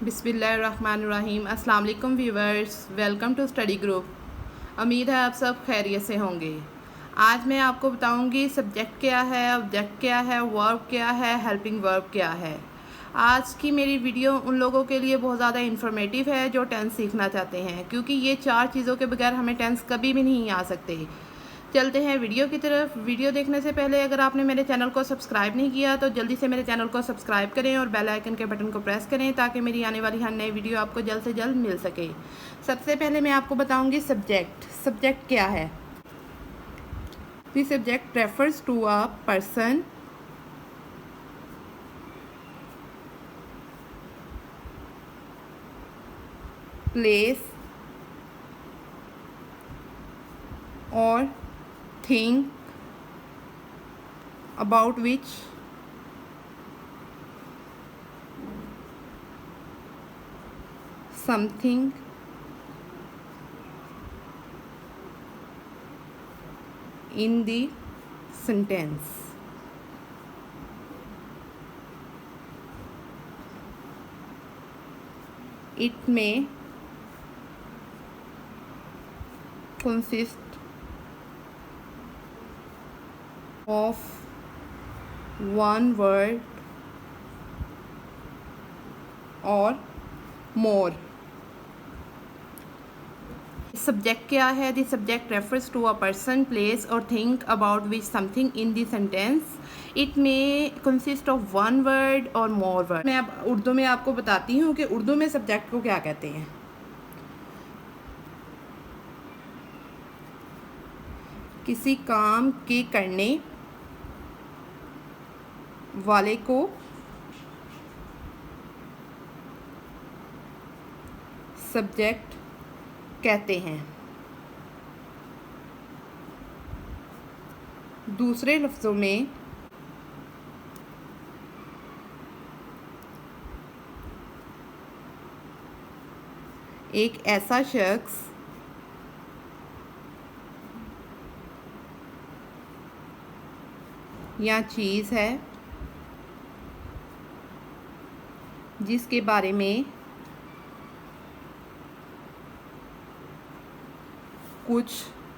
बिस्मिल्लाहिर्रहमानिर्रहीम। अस्सलाम वालेकुम viewers, welcome to study group. उम्मीद है आप सब खैरियत से होंगे। आज मैं आपको बताऊंगी सब्जेक्ट क्या है, ऑब्जेक्ट क्या है, वर्ब क्या है, हेल्पिंग वर्ब क्या है। आज की मेरी वीडियो उन लोगों के लिए बहुत ज़्यादा इन्फॉर्मेटिव है जो टेंस सीखना चाहते हैं, क्योंकि ये चार चीज़ों के बगैर हमें टेंस कभी भी नहीं आ सकते। चलते हैं वीडियो की तरफ। वीडियो देखने से पहले अगर आपने मेरे चैनल को सब्सक्राइब नहीं किया तो जल्दी से मेरे चैनल को सब्सक्राइब करें और बेल आइकन के बटन को प्रेस करें ताकि मेरी आने वाली हर नई वीडियो आपको जल्द से जल्द मिल सके। सबसे पहले मैं आपको बताऊंगी सब्जेक्ट। सब्जेक्ट क्या है? The subject refers to a person, place or thing about which something in the sentence. It may consist of one word or more. Subject क्या है? The subject refers to a person, place or thing about which something in the sentence. It may consist of one word or more word. मैं अब उर्दू में आपको बताती हूँ कि उर्दू में सब्जेक्ट को क्या कहते हैं। किसी काम के करने वाले को सब्जेक्ट कहते हैं। दूसरे लफ्ज़ों में एक ऐसा शख्स या चीज़ है जिसके बारे में कुछ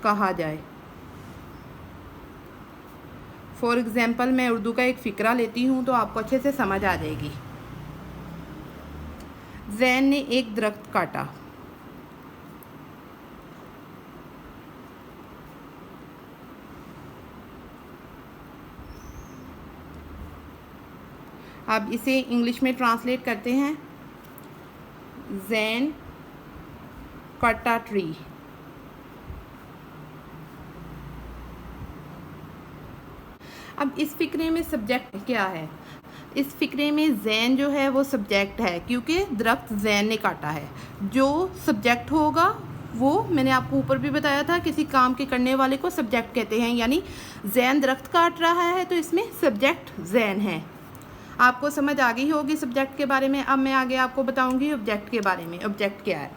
कहा जाए। फॉर एग्ज़ाम्पल मैं उर्दू का एक फ़िक्रा लेती हूँ तो आपको अच्छे से समझ आ जाएगी। जैन ने एक दरख्त काटा। अब इसे इंग्लिश में ट्रांसलेट करते हैं। Jain cut a tree. अब इस फ़िक्रे में सब्जेक्ट क्या है? इस फ़िक्रे में जैन जो है वो सब्जेक्ट है, क्योंकि दरख्त जैन ने काटा है। जो सब्जेक्ट होगा वो मैंने आपको ऊपर भी बताया था, किसी काम के करने वाले को सब्जेक्ट कहते हैं। यानी जैन दरख्त काट रहा है तो इसमें सब्जेक्ट जैन है। आपको समझ आ गई होगी सब्जेक्ट के बारे में। अब मैं आगे आपको बताऊंगी ऑब्जेक्ट के बारे में। ऑब्जेक्ट क्या है?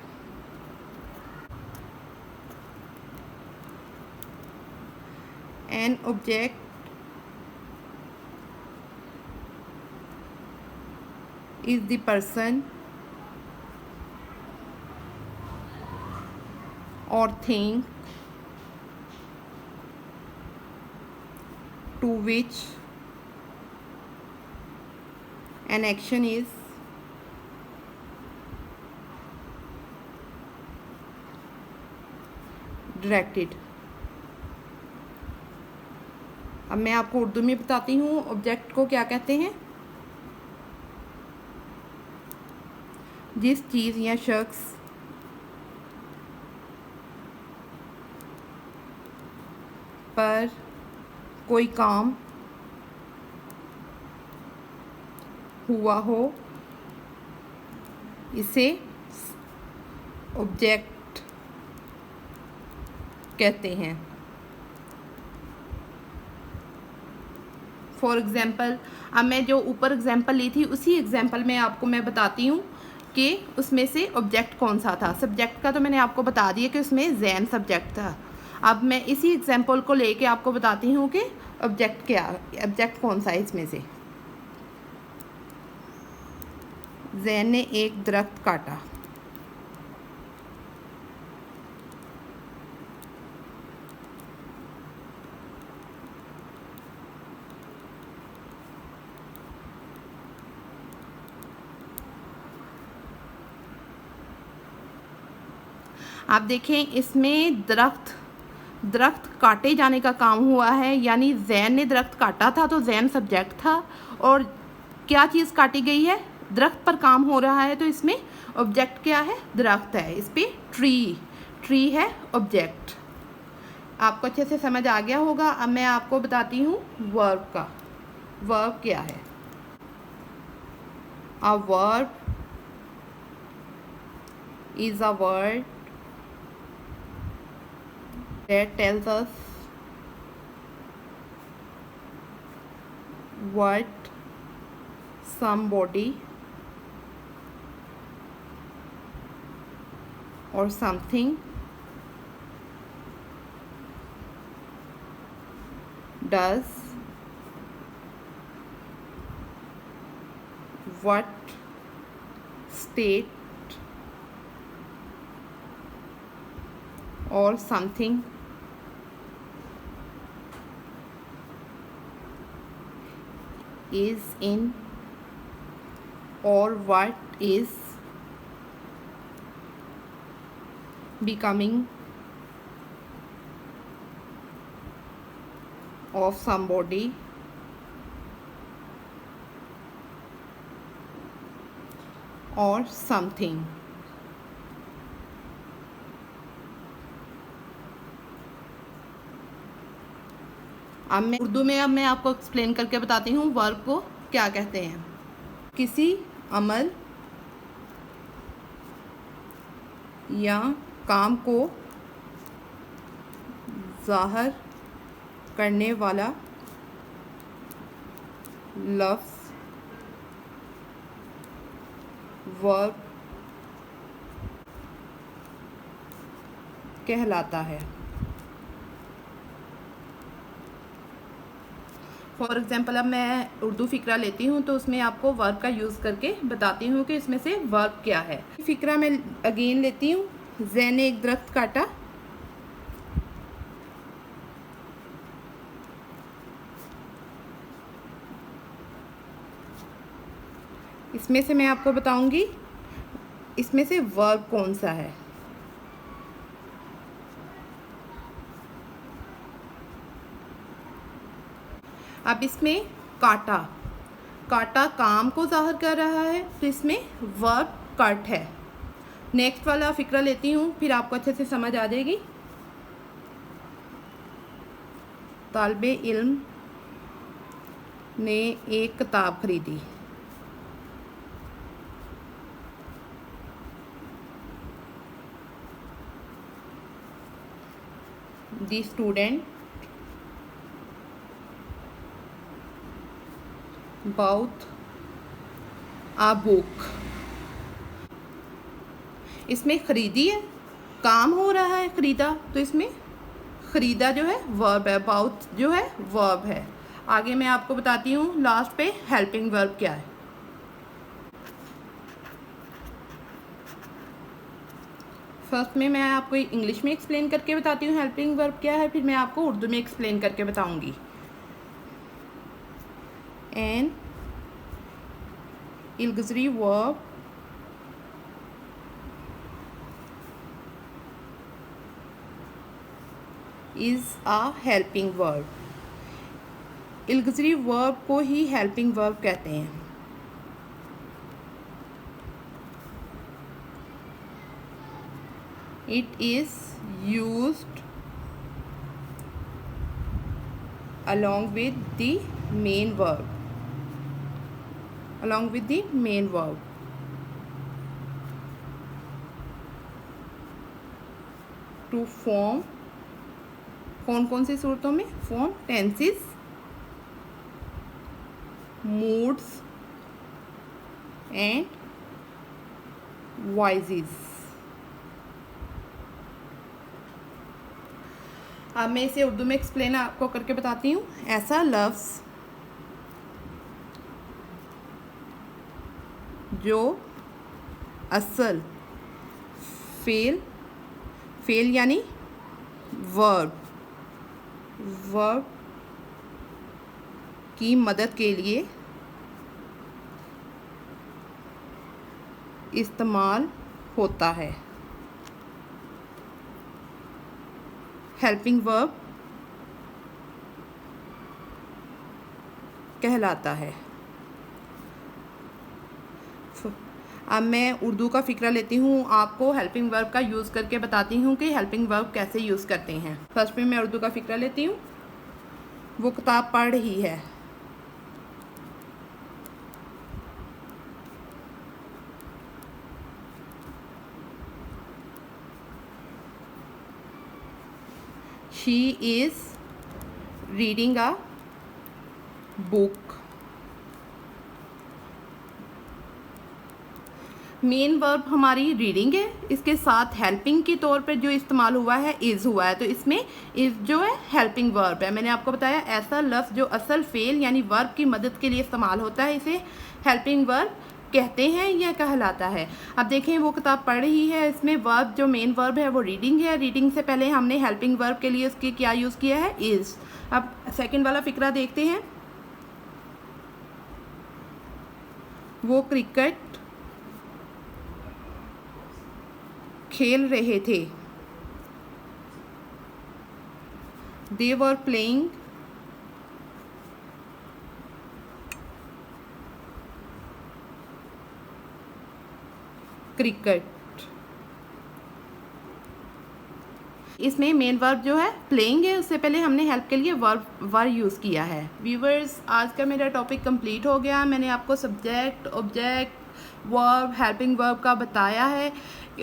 An object is the person or thing to which an action is directed। अब मैं आपको उर्दू में बताती हूँ ऑब्जेक्ट को क्या कहते हैं। जिस चीज़ या शख्स पर कोई काम हुआ हो इसे ऑब्जेक्ट कहते हैं। फॉर एग्ज़ाम्पल, अब मैं जो ऊपर एग्ज़ाम्पल ली थी उसी एग्ज़ाम्पल में आपको मैं बताती हूँ कि उसमें से ऑब्जेक्ट कौन सा था। सब्जेक्ट का तो मैंने आपको बता दिया कि उसमें जैन सब्जेक्ट था। अब मैं इसी एग्जाम्पल को लेके आपको बताती हूँ कि ऑब्जेक्ट कौन सा है इसमें से। जैन ने एक दरख्त काटा। आप देखें इसमें दरख्त काटे जाने का काम हुआ है, यानी जैन ने दरख्त काटा था तो जैन सब्जेक्ट था, और क्या चीज़ काटी गई है, दरख्त पर काम हो रहा है, तो इसमें ऑब्जेक्ट क्या है, दरख्त है। इस पर ट्री है ऑब्जेक्ट। आपको अच्छे से समझ आ गया होगा। अब मैं आपको बताती हूँ वर्ब का। वर्ब क्या है? A verb is a word that tells us what somebody or something does, what state or something is in, or what is becoming of somebody or something। अब मैं उर्दू में आपको एक्सप्लेन करके बताती हूँ वर्ब को क्या कहते हैं। किसी अमल या काम को ज़ाहिर करने वाला लफ्ज़ वर्ब कहलाता है। फॉर एग्ज़ाम्पल अब मैं उर्दू फ़िक्रा लेती हूँ तो उसमें आपको वर्ब का यूज़ करके बताती हूँ कि इसमें से वर्ब क्या है। फ़िक्रा मैं अगेन लेती हूँ। जैन ने एक दरख्त काटा। इसमें से मैं आपको बताऊंगी इसमें से वर्ब कौन सा है। अब इसमें काटा काम को ज़ाहिर कर रहा है, तो इसमें वर्ब कट है। नेक्स्ट वाला फ़िक्रा लेती हूँ, फिर आपको अच्छे से समझ आ जाएगी। तालिबे इल्म ने एक किताब खरीदी। The student bought a book। इसमें खरीदी है, काम हो रहा है खरीदा, तो इसमें खरीदा जो है वर्ब है, बाउट जो है वर्ब है। आगे मैं आपको बताती हूँ लास्ट पे हेल्पिंग वर्ब क्या है। फर्स्ट में मैं आपको इंग्लिश में एक्सप्लेन करके बताती हूँ हेल्पिंग वर्ब क्या है, फिर मैं आपको उर्दू में एक्सप्लेन करके बताऊँगी। An auxiliary verb is a helping verb. Auxiliary verb को ही हेल्पिंग वर्ब कहते हैं। It is used along with the main verb, to form कौन सी सूरतों में? form tenses, moods and voices। अब मैं इसे उर्दू में एक्सप्लेन आपको करके बताती हूँ। ऐसा लफ्ज़ जो असल फेल, फेल यानी वर्ब, वर्ब की मदद के लिए इस्तेमाल होता है। हेल्पिंग वर्ब कहलाता है। अब मैं उर्दू का फ़िक्रा लेती हूँ, आपको हेल्पिंग वर्ब का यूज़ करके बताती हूँ कि हेल्पिंग वर्ब कैसे यूज़ करते हैं। फर्स्ट में मैं उर्दू का फ़िक्रा लेती हूँ। वो किताब पढ़ रही है, she is reading a book. Main verb हमारी रीडिंग है, इसके साथ हेल्पिंग के तौर पर जो इस्तेमाल हुआ है इज़ हुआ है, तो इसमें इज़ जो है हेल्पिंग वर्ब है। मैंने आपको बताया ऐसा लफ्ज़ जो असल फेल यानी वर्ब की मदद के लिए इस्तेमाल होता है, इसे हेल्पिंग वर्ब कहते हैं या कहलाता है। अब देखें वो किताब पढ़ रही है, इसमें वर्ब जो मेन वर्ब है वो रीडिंग है। रीडिंग से पहले हमने हेल्पिंग वर्ब के लिए उसकी क्या यूज़ किया है, इज़। अब सेकेंड वाला फ़िक्रा देखते हैं। वो क्रिकेट खेल रहे थे, दे वर प्लेइंग क्रिकेट। इसमें मेन वर्ब जो है प्लेइंग है, उससे पहले हमने हेल्प के लिए वर्ब यूज़ किया है। व्यूवर्स, आज का मेरा टॉपिक कंप्लीट हो गया। मैंने आपको subject, object, verb, helping verb का बताया है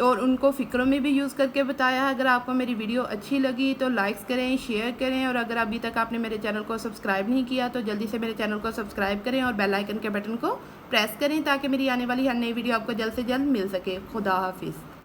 और उनको फ़िक्रों में भी यूज़ करके बताया है। अगर आपको मेरी वीडियो अच्छी लगी तो लाइक्स करें, शेयर करें, और अगर अभी तक आपने मेरे चैनल को सब्सक्राइब नहीं किया तो जल्दी से मेरे चैनल को सब्सक्राइब करें और बेल आइकन के बटन को प्रेस करें ताकि मेरी आने वाली हर नई वीडियो आपको जल्द से जल्द मिल सके। खुदा हाफिज़।